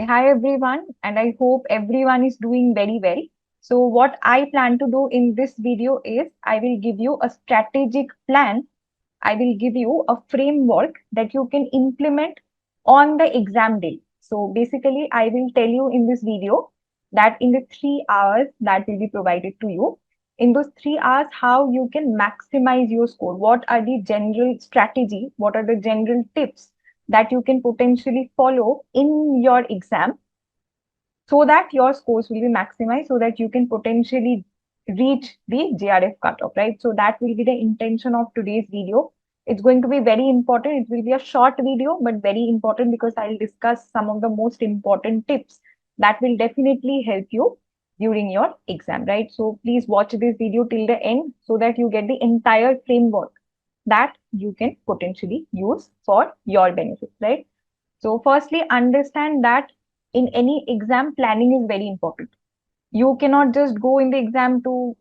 Hi everyone, and I hope everyone is doing very well. So, what I plan to do in this video is I will give you a strategic plan. I will give you a framework that you can implement on the exam day. So, basically, I will tell you in this video that in the 3 hours that will be provided to you, in those 3 hours, how you can maximize your score. What are the general strategy? What are the general tips that you can potentially follow in your exam so that your scores will be maximized so that you can potentially reach the JRF cutoff, right? So that will be the intention of today's video. It's going to be very important. It will be a short video, but very important because I'll discuss some of the most important tips that will definitely help you during your exam, right? So please watch this video till the end so that you get the entire framework that you can potentially use for your benefit, right? So firstly, understand that in any exam, planning is very important. You cannot just go in the exam to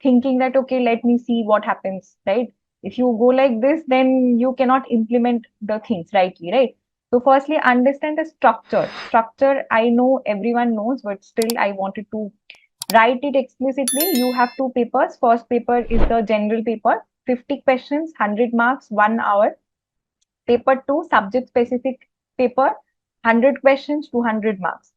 thinking that, okay, let me see what happens, right? If you go like this, then you cannot implement the things rightly, right? So firstly, understand the structure. Structure, I know everyone knows, but still I wanted to write it explicitly. You have two papers. First paper is the general paper, 50 questions, 100 marks, 1 hour. Paper 2, subject specific paper, 100 questions, 200 marks.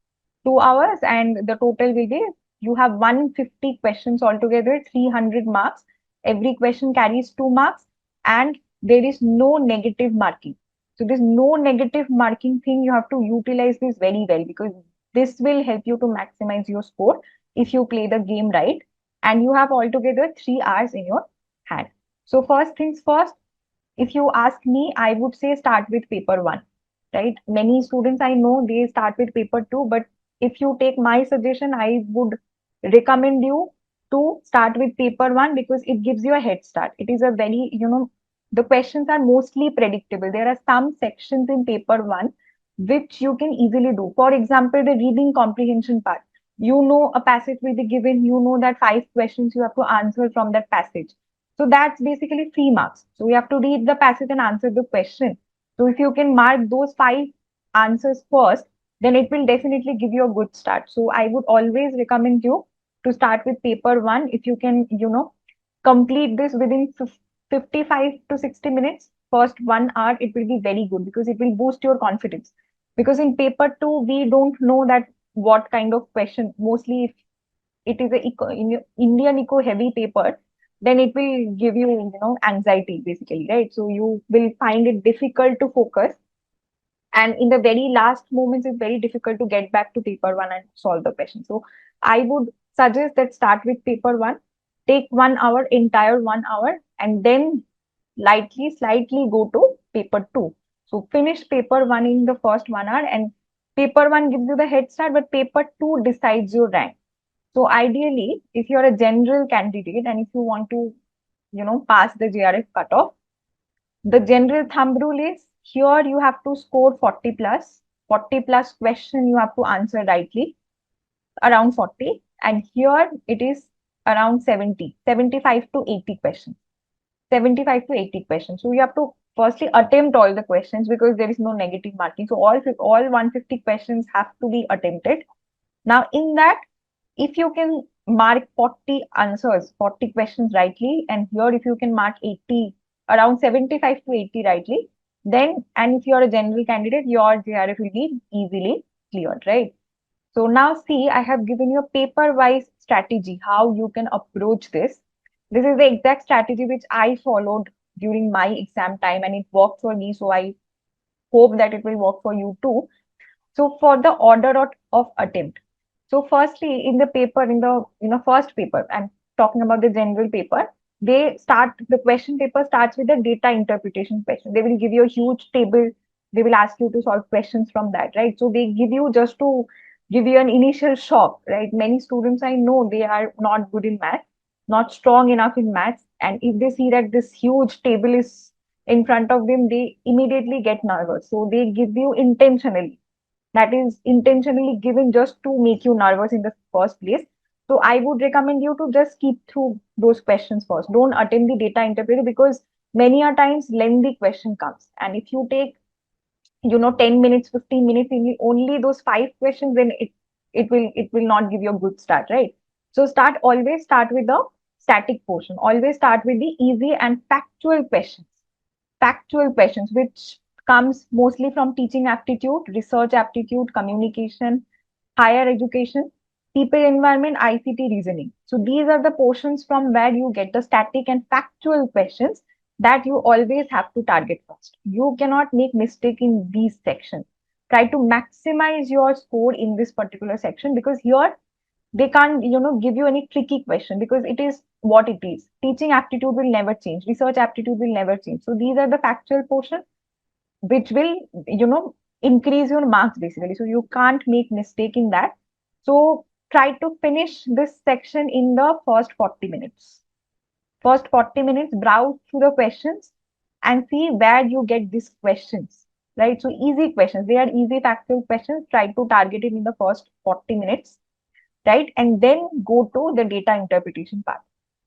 2 hours, and the total will be you have 150 questions altogether, 300 marks. Every question carries 2 marks, and there is no negative marking. So, this no negative marking thing, you have to utilize this very well because this will help you to maximize your score if you play the game right. And you have altogether 3 hours in your hand. So, first things first, if you ask me, I would say start with paper one, right? Many students I know they start with paper two, but if you take my suggestion, I would recommend you to start with paper one because it gives you a head start. It is a very, the questions are mostly predictable. There are some sections in paper one which you can easily do. For example, the reading comprehension part. You know, a passage will be given, you know that 5 questions you have to answer from that passage, so that's basically 3 marks. So we have to read the passage and answer the question. So if you can mark those 5 answers first, then it will definitely give you a good start. So I would always recommend you to start with paper one. If you can, complete this within 55 to 60 minutes, first 1 hour, it will be very good because it will boost your confidence. Because in paper two, we don't know that what kind of question, mostly if it is a Indian eco heavy paper, then it will give you, anxiety basically, right? So you will find it difficult to focus. And in the very last moments, it's very difficult to get back to paper one and solve the question. So I would suggest that start with paper one, take 1 hour, entire 1 hour, and then lightly, slightly go to paper two. So finish paper one in the first 1 hour, and paper one gives you the head start, but paper two decides your rank. So ideally, if you're a general candidate and if you want to, pass the JRF cutoff, the general thumb rule is here you have to score 40 plus, 40 plus question you have to answer rightly, around 40. And here it is around 70, 75 to 80 questions, 75 to 80 questions. So you have to firstly attempt all the questions because there is no negative marking. So all 150 questions have to be attempted. Now in that, if you can mark 40 answers, 40 questions rightly, and here if you can mark 80, around 75 to 80 rightly, then, and if you're a general candidate, your JRF will be easily cleared, right? So now see, I have given you a paper-wise strategy, how you can approach this. This is the exact strategy which I followed during my exam time and it worked for me. So I hope that it will work for you too. So for the order of attempt. So firstly, in the paper, in the first paper, I'm talking about the general paper. They start the question paper starts with the data interpretation question. They will give you a huge table. They will ask you to solve questions from that, right? So they give you just to give you an initial shock, right? Many students I know they are not good in math, not strong enough in maths, and if they see that this huge table is in front of them, they immediately get nervous. So they give you intentionally, that is intentionally given just to make you nervous in the first place. So I would recommend you to just keep through those questions first. Don't attempt the data interpreter because many a times lengthy question comes. And if you take 10 minutes, 15 minutes in only those 5 questions, then it will not give you a good start, right? So always start with the static portion. Always start with the easy and factual questions, which comes mostly from teaching aptitude, research aptitude, communication, higher education, people environment, ICT, reasoning. So these are the portions from where you get the static and factual questions that you always have to target first. You cannot make mistake in these sections. Try to maximize your score in this particular section, because here they can't give you any tricky question, because it is what it is. Teaching aptitude will never change, research aptitude will never change. So these are the factual portion which will increase your marks basically, so you can't make mistake in that. So try to finish this section in the first 40 minutes. Browse through the questions and see where you get these questions, right? So easy questions, they are easy factual questions. Try to target it in the first 40 minutes, right? And then go to the data interpretation part,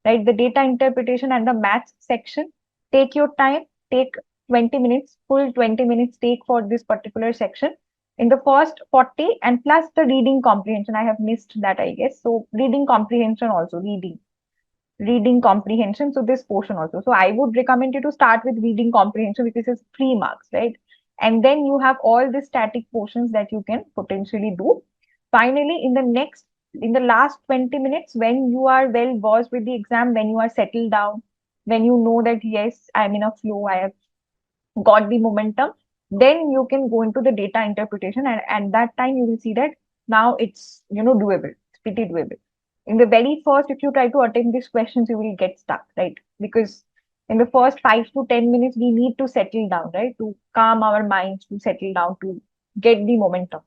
right? The data interpretation and the maths section. Take your time, take 20 minutes, full 20 minutes take for this particular section. In the first 40, and plus the reading comprehension, I have missed that, I guess. So reading comprehension also, reading comprehension. So this portion also. So I would recommend you to start with reading comprehension, because it's 3 marks, right? And then you have all the static portions that you can potentially do. Finally, in the last 20 minutes, when you are well versed with the exam, when you are settled down, when you know that yes, I'm in a flow, I have got the momentum, then you can go into the data interpretation, and that time you will see that now it's doable. It's pretty doable. In the very first, if you try to attempt these questions, you will get stuck, right? Because in the first 5 to 10 minutes, we need to settle down, right? To calm our minds, to settle down, to get the momentum.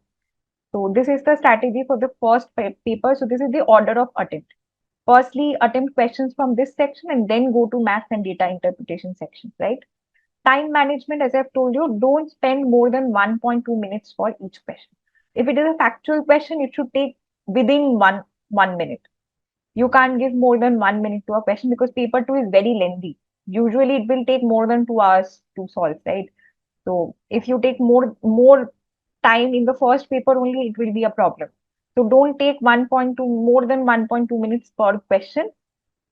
So this is the strategy for the first paper. So this is the order of attempt. Firstly, attempt questions from this section and then go to math and data interpretation section, right? Time management, as I've told you, don't spend more than 1.2 minutes for each question. If it is a factual question, it should take within one minute. You can't give more than 1 minute to a question, because paper two is very lengthy. Usually it will take more than 2 hours to solve, right? So if you take more time in the first paper only, it will be a problem. So don't take 1.2 more than 1.2 minutes per question.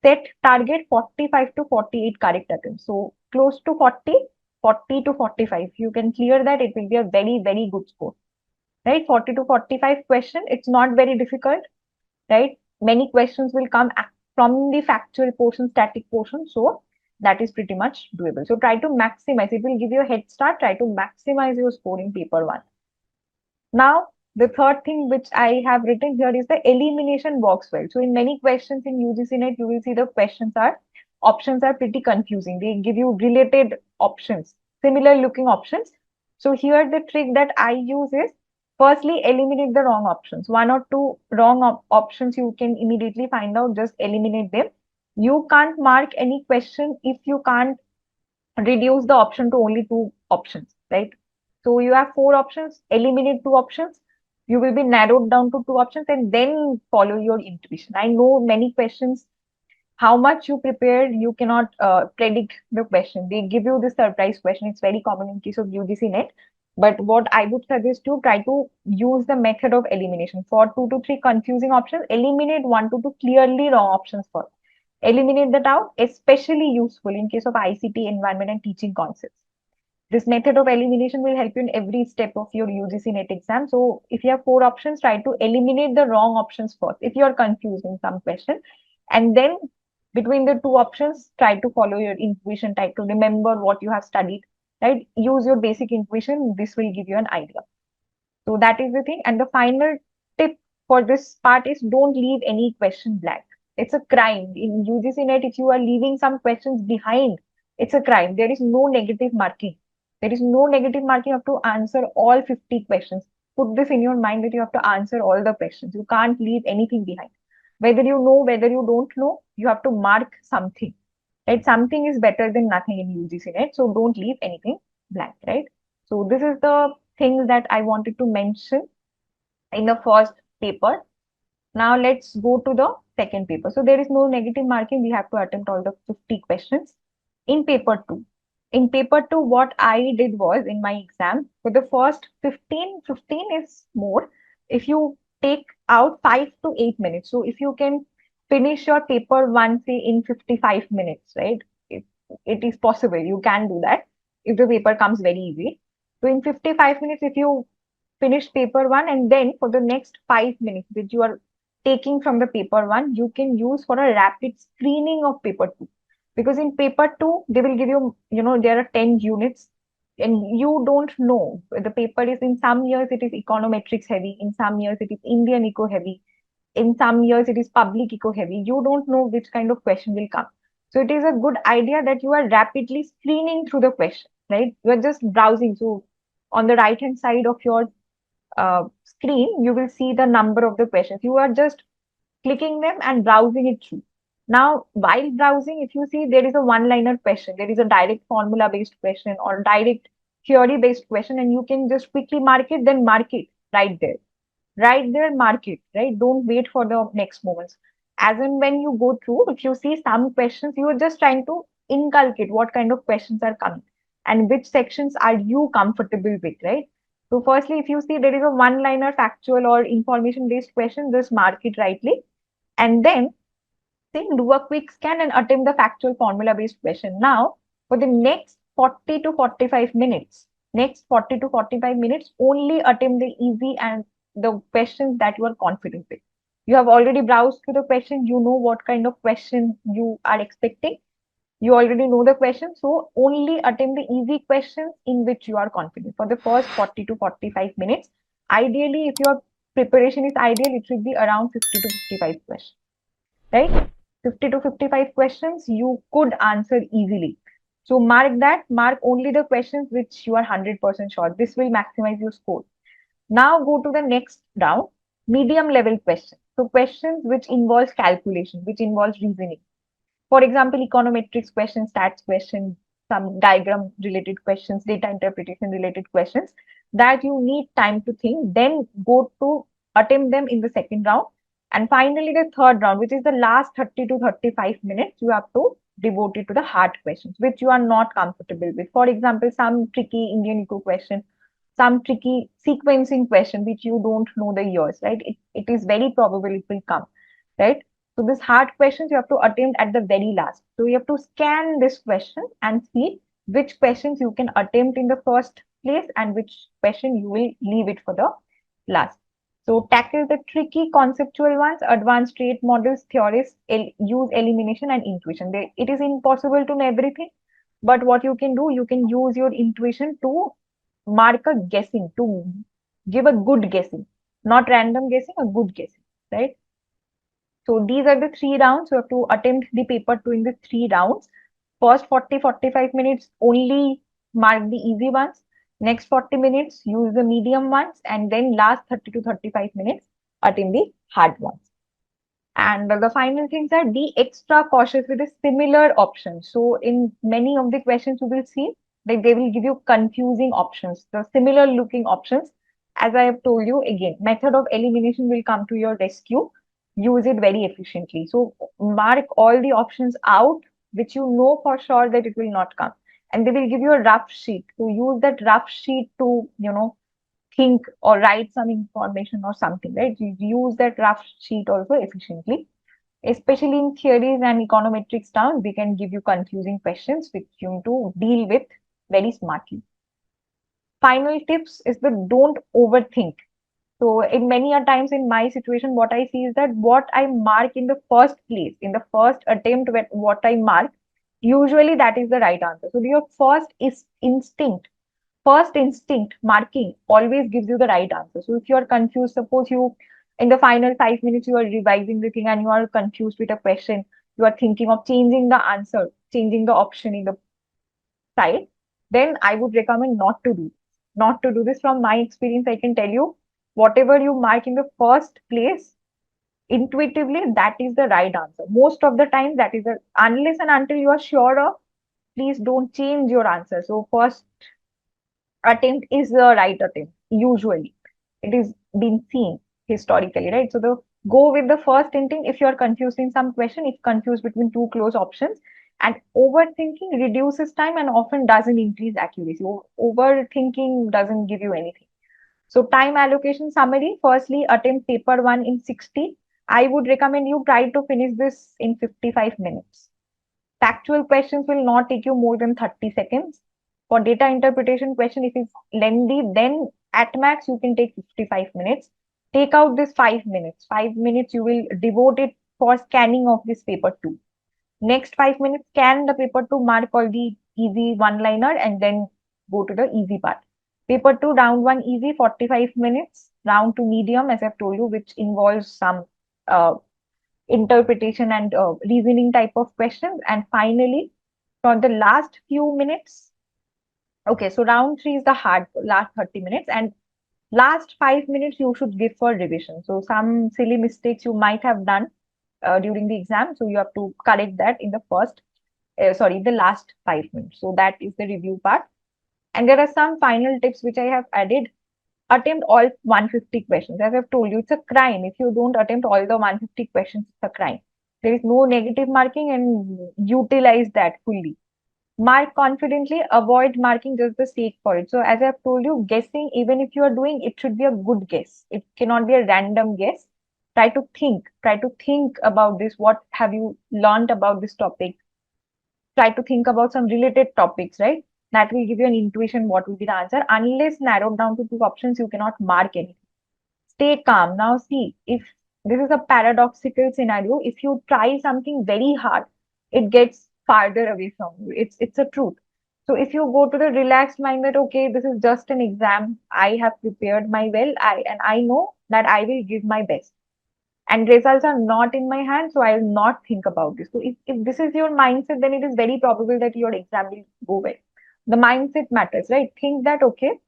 Set target 45 to 48 correct attempts. So close to 40, 40 to 45. You can clear that, it will be a very, very good score. Right? 40 to 45 question. It's not very difficult, right? Many questions will come from the factual portion, static portion. So that is pretty much doable. So try to maximize. It will give you a head start. Try to maximize your score in paper one. Now, the third thing which I have written here is the elimination works well. So in many questions in UGC NET, you will see the options are pretty confusing. They give you related options, similar looking options. So here the trick that I use is, firstly, eliminate the wrong options. One or two wrong options you can immediately find out, just eliminate them. You can't mark any question if you can't reduce the option to only 2 options, right? So you have 4 options, eliminate 2 options. You will be narrowed down to 2 options and then follow your intuition. I know many questions, how much you prepared, you cannot predict the question. They give you the surprise question. It's very common in case of UGC NET. But what I would suggest you try to use the method of elimination. For 2 to 3 confusing options, eliminate 1 to 2 clearly wrong options first. Eliminate that out, especially useful in case of ICT, environment, and teaching concepts. This method of elimination will help you in every step of your UGC NET exam. So if you have 4 options, try to eliminate the wrong options first. If you are confused in some question, and then between the 2 options, try to follow your intuition, try to remember what you have studied, right? Use your basic intuition. This will give you an idea. So that is the thing. And the final tip for this part is, don't leave any question blank. It's a crime. In UGC NET, if you are leaving some questions behind, it's a crime. There is no negative marking. There is no negative marking. You have to answer all 50 questions. Put this in your mind that you have to answer all the questions. You can't leave anything behind. Whether you know, whether you don't know, you have to mark something. Right? Something is better than nothing in UGC NET. So don't leave anything blank, right? So this is the things that I wanted to mention in the first paper. Now let's go to the second paper. So there is no negative marking. We have to attempt all the 50 questions in paper two. In paper 2, what I did was in my exam, for the first 15 is more. If you take out 5 to 8 minutes, so if you can finish your paper 1, say in 55 minutes, right? It, it is possible. You can do that if the paper comes very easy. So in 55 minutes, if you finish paper 1, and then for the next 5 minutes that you are taking from the paper 1, you can use for a rapid screening of paper 2. Because in paper 2, they will give you, there are 10 units, and you don't know. The paper is, in some years it is econometrics heavy, in some years it is Indian eco heavy, in some years it is public eco heavy. You don't know which kind of question will come. So it is a good idea that you are rapidly screening through the question, right? You are just browsing. So on the right hand side of your screen, you will see the number of the questions. You are just clicking them and browsing it through. Now, while browsing, if you see there is a one-liner question, there is a direct formula-based question or direct theory-based question, and you can just quickly mark it, then mark it right there. Right there, mark it, right? Don't wait for the next moments. As in when you go through, if you see some questions, you are just trying to inculcate what kind of questions are coming and which sections are you comfortable with, right? So firstly, if you see there is a one-liner factual or information-based question, just mark it rightly. And then do a quick scan and attempt the factual formula-based question. Now, for the next 40 to 45 minutes, only attempt the easy and the questions that you are confident with. You have already browsed through the question, you know what kind of question you are expecting. You already know the question, so only attempt the easy questions in which you are confident for the first 40 to 45 minutes. Ideally, if your preparation is ideal, it should be around 50 to 55 questions, right? 50 to 55 questions you could answer easily. So mark that, mark only the questions which you are 100% sure. This will maximize your score. Now go to the next round, medium level questions. So questions which involves calculation, which involves reasoning. For example, econometrics questions, stats questions, some diagram related questions, data interpretation related questions that you need time to think, then go to attempt them in the second round. And finally, the third round, which is the last 30 to 35 minutes, you have to devote it to the hard questions, which you are not comfortable with. For example, some tricky Indian eco question, some tricky sequencing question, which you don't know the years, right? It is very probable it will come, right? So this hard questions you have to attempt at the very last. So you have to scan this question and see which questions you can attempt in the first place and which question you will leave it for the last. So tackle the tricky conceptual ones, advanced trait models, theories, use elimination and intuition. It is impossible to know everything, but what you can do, you can use your intuition to mark a guessing, to give a good guessing, not random guessing, a good guessing, right? So these are the 3 rounds. You have to attempt the paper 2 in the 3 rounds. First 40, 45 minutes, only mark the easy ones. Next 40 minutes, use the medium ones. And then last 30 to 35 minutes, attempt the hard ones. And the final things are be extra cautious with the similar options. So in many of the questions you will see that they will give you confusing options, the similar looking options. As I have told you again, method of elimination will come to your rescue. Use it very efficiently. So mark all the options out which you know for sure that it will not come. And they will give you a rough sheet. So use that rough sheet to, think or write some information or something, right? You use that rough sheet also efficiently. Especially in theories and econometrics terms, they can give you confusing questions which you need to deal with very smartly. Final tips is the don't overthink. So in many a times in my situation, what I see is that what I mark in the first place, in the first attempt, what I mark, usually that is the right answer. So your first instinct marking always gives you the right answer. So if you are confused, suppose you in the final 5 minutes you are revising the thing and you are confused with a question, you are thinking of changing the answer, changing the option in the side, then I would recommend not to do this. From my experience, I can tell you, whatever you mark in the first place, intuitively, that is the right answer. Most of the time, that is the, unless and until you are sure of, please don't change your answer. So first attempt is the right attempt. Usually, it is been seen historically, right? So the go with the first instinct if you are confused in some question, if confused between two close options, And overthinking reduces time and often doesn't increase accuracy. Overthinking doesn't give you anything. So time allocation summary. Firstly, attempt paper 1 in 60. I would recommend you try to finish this in 55 minutes. Factual questions will not take you more than 30 seconds. For data interpretation question, if it's lengthy, then at max you can take 55 minutes. Take out this 5 minutes. 5 minutes you will devote it for scanning of this paper 2. Next 5 minutes, scan the paper to mark all the easy one-liner and then go to the easy part. Paper 2, round 1 easy, 45 minutes. Round 2 medium, as I've told you, which involves some uh, interpretation and reasoning type of questions. And finally, for the last few minutes, okay, so round 3 is the hard last 30 minutes, and last 5 minutes you should give for revision. So some silly mistakes you might have done during the exam, so you have to correct that in the the last 5 minutes. So that is the review part. And there are some final tips which I have added. Attempt all 150 questions. As I've told you, it's a crime. If you don't attempt all the 150 questions, it's a crime. There is no negative marking and utilize that fully. Mark confidently, avoid marking just the sake for it. So as I've told you, guessing, even if you are doing, it should be a good guess. It cannot be a random guess. Try to think about this. What have you learned about this topic? Try to think about some related topics, right? That will give you an intuition what will be the answer. Unless narrowed down to two options, you cannot mark anything. Stay calm. Now, see, if this is a paradoxical scenario, if you try something very hard, it gets farther away from you. It's a truth. So if you go to the relaxed mind that okay, this is just an exam, I have prepared my well, I know that I will give my best and results are not in my hand, so I will not think about this. So if this is your mindset, then it is very probable that your exam will go well. The mindset matters, right? Think that okay,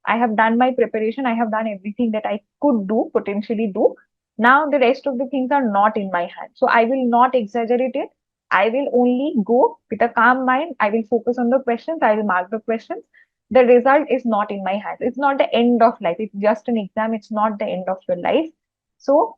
I have done my preparation, I have done everything that I could do, potentially do. Now the rest of the things are not in my hand. So I will not exaggerate it. I will only go with a calm mind. I will focus on the questions, I will mark the questions. The result is not in my hands. It's not the end of life. It's just an exam. It's not the end of your life. So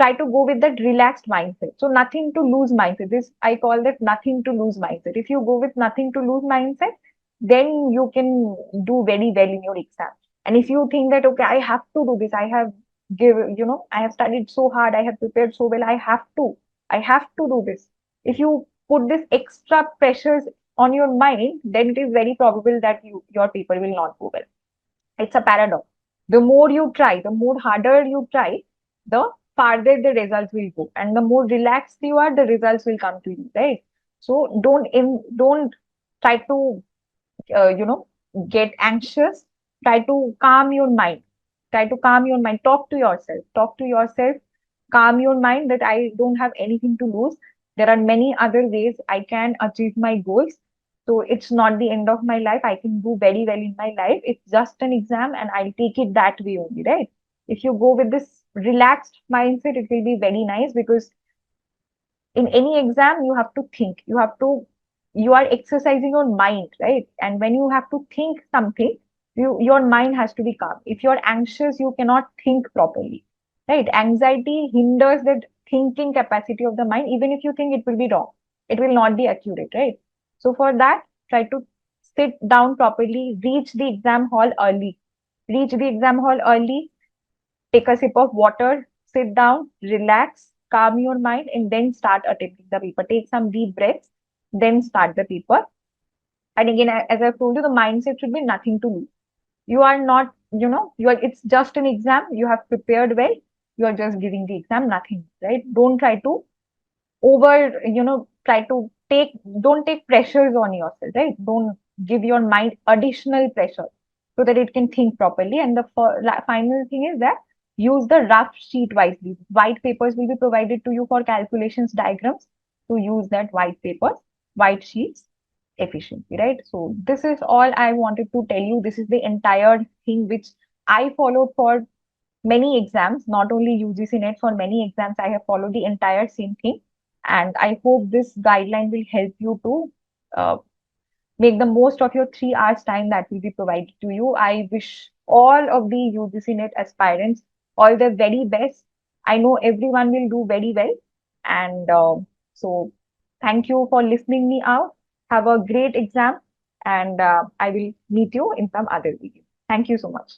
try to go with that relaxed mindset. So nothing to lose mindset. This I call that nothing to lose mindset. If you go with nothing to lose mindset, then you can do very well in your exam. And if you think that okay, I have to do this, I have studied so hard, I have prepared so well, I have to do this. If you put this extra pressures on your mind, then it is very probable that your paper will not go well. It's a paradox. The more you try, the more harder you try, the farther the results will go. And the more relaxed you are, the results will come to you, right? So don't try to get anxious. Try to calm your mind. Try to calm your mind. Talk to yourself. Talk to yourself. Calm your mind that I don't have anything to lose. There are many other ways I can achieve my goals. So it's not the end of my life. I can do very well in my life. It's just an exam and I'll take it that way only, right? If you go with this relaxed mindset, it will be very nice because in any exam you have to think, you are exercising your mind, right? And when you have to think something, your mind has to be calm. If you're anxious, you cannot think properly, right? Anxiety hinders the thinking capacity of the mind. Even if you think, it will be wrong, it will not be accurate, right? So for that, try to sit down properly, reach the exam hall early, take a sip of water, sit down, relax, calm your mind, and then start attempting the paper. Take some deep breaths, then start the paper. And again, as I've told you, the mindset should be nothing to lose. You are not, it's just an exam. You have prepared well. You are just giving the exam, nothing, right? Don't try to try to don't take pressures on yourself, right? Don't give your mind additional pressure so that it can think properly. And the final thing is that use the rough sheet wisely. White papers will be provided to you for calculations, diagrams, to use that white sheets efficiently, right? So this is all I wanted to tell you. This is the entire thing which I followed for many exams, not only UGC NET, for many exams, I have followed the entire same thing. And I hope this guideline will help you to uh, make the most of your 3 hours time that will be provided to you. I wish all of the UGC NET aspirants all the very best. I know everyone will do very well. And so Thank you for listening me out. Have a great exam, and I will meet you in some other video. Thank you so much.